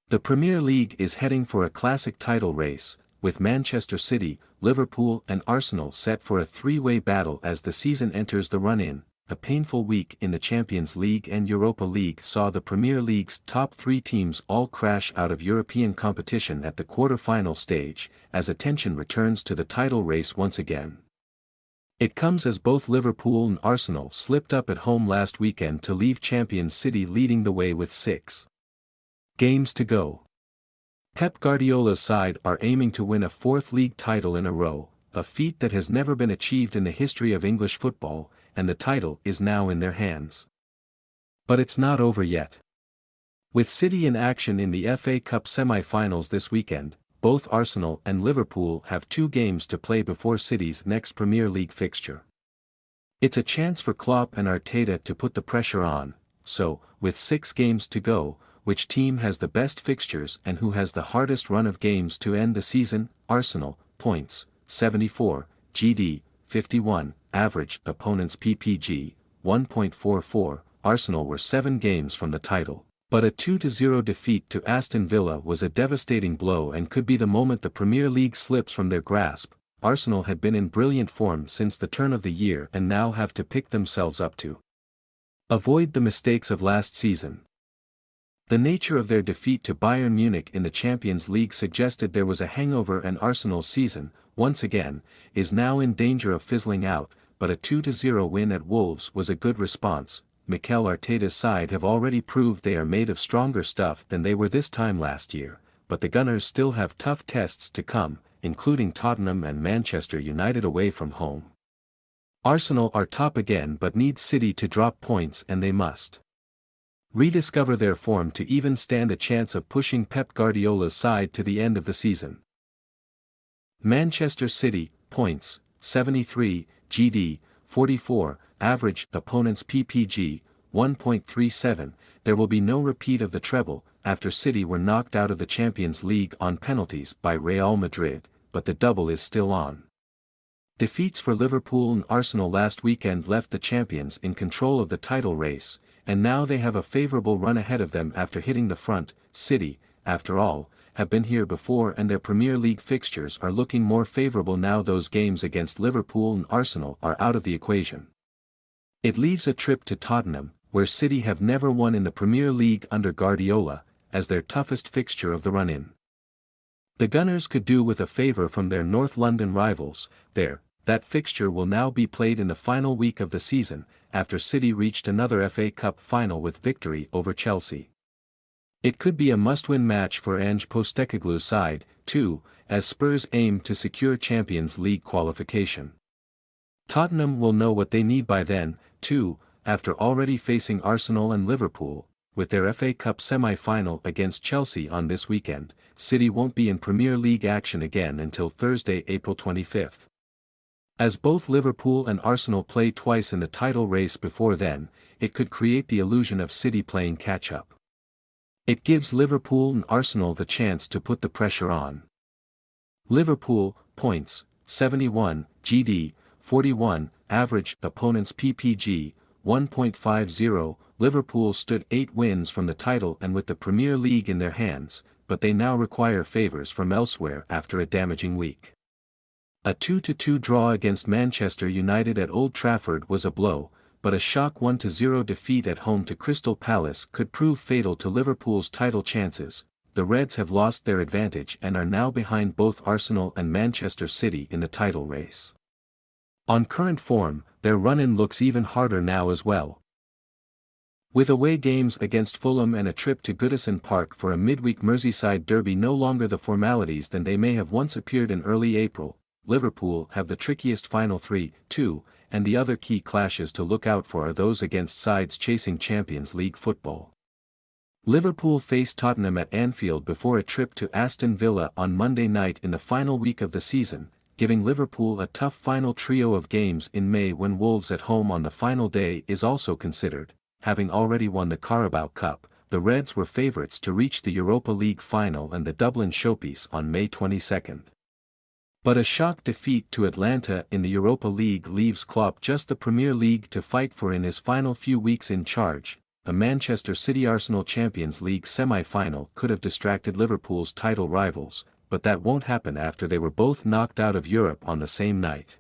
The Premier League is heading for a classic title race, with Manchester City, Liverpool and Arsenal set for a three-way battle as the season enters the run-in. A painful week in the Champions League and Europa League saw the Premier League's top three teams all crash out of European competition at the quarter-final stage, as attention returns to the title race once again. It comes as both Liverpool and Arsenal slipped up at home last weekend to leave champions City leading the way with 6 games to go. Pep Guardiola's side are aiming to win a fourth league title in a row, a feat that has never been achieved in the history of English football, and the title is now in their hands. But it's not over yet. With City in action in the FA Cup semi-finals this weekend, both Arsenal and Liverpool have 2 games to play before City's next Premier League fixture. It's a chance for Klopp and Arteta to put the pressure on, so, with 6 games to go, which team has the best fixtures and who has the hardest run of games to end the season? Arsenal, points, 74, GD, 51, average, opponents PPG, 1.44, Arsenal were 7 games from the title, but a 2-0 defeat to Aston Villa was a devastating blow and could be the moment the Premier League slips from their grasp. Arsenal had been in brilliant form since the turn of the year and now have to pick themselves up to avoid the mistakes of last season. The nature of their defeat to Bayern Munich in the Champions League suggested there was a hangover, and Arsenal's season, once again, is now in danger of fizzling out, but a 2-0 win at Wolves was a good response. Mikel Arteta's side have already proved they are made of stronger stuff than they were this time last year, but the Gunners still have tough tests to come, including Tottenham and Manchester United away from home. Arsenal are top again but need City to drop points, and they must rediscover their form to even stand a chance of pushing Pep Guardiola's side to the end of the season. Manchester City, points, 73, GD, 44, average, opponents PPG, 1.37, there will be no repeat of the treble, after City were knocked out of the Champions League on penalties by Real Madrid, but the double is still on. Defeats for Liverpool and Arsenal last weekend left the champions in control of the title race, and now they have a favourable run ahead of them after hitting the front. City, after all, have been here before, and their Premier League fixtures are looking more favourable now those games against Liverpool and Arsenal are out of the equation. It leaves a trip to Tottenham, where City have never won in the Premier League under Guardiola, as their toughest fixture of the run-in. The Gunners could do with a favour from their North London rivals. That fixture will now be played in the final week of the season, after City reached another FA Cup final with victory over Chelsea. It could be a must-win match for Ange Postecoglou's side, too, as Spurs aim to secure Champions League qualification. Tottenham will know what they need by then, too, after already facing Arsenal and Liverpool. With their FA Cup semi-final against Chelsea on this weekend, City won't be in Premier League action again until Thursday, April 25. As both Liverpool and Arsenal play twice in the title race before then, it could create the illusion of City playing catch-up. It gives Liverpool and Arsenal the chance to put the pressure on. Liverpool, points, 71, GD, 41, average, opponents PPG, 1.50, Liverpool stood 8 wins from the title and with the Premier League in their hands, but they now require favours from elsewhere after a damaging week. A 2-2 draw against Manchester United at Old Trafford was a blow, but a shock 1-0 defeat at home to Crystal Palace could prove fatal to Liverpool's title chances. The Reds have lost their advantage and are now behind both Arsenal and Manchester City in the title race. On current form, their run-in looks even harder now as well. With away games against Fulham and a trip to Goodison Park for a midweek Merseyside derby no longer the formalities than they may have once appeared in early April, Liverpool have the trickiest final 3, too, and the other key clashes to look out for are those against sides chasing Champions League football. Liverpool face Tottenham at Anfield before a trip to Aston Villa on Monday night in the final week of the season, giving Liverpool a tough final trio of games in May when Wolves at home on the final day is also considered. Having already won the Carabao Cup, the Reds were favourites to reach the Europa League final and the Dublin showpiece on May 22. But a shock defeat to Atlanta in the Europa League leaves Klopp just the Premier League to fight for in his final few weeks in charge. a Manchester City-Arsenal Champions League semi-final could have distracted Liverpool's title rivals, but that won't happen after they were both knocked out of Europe on the same night.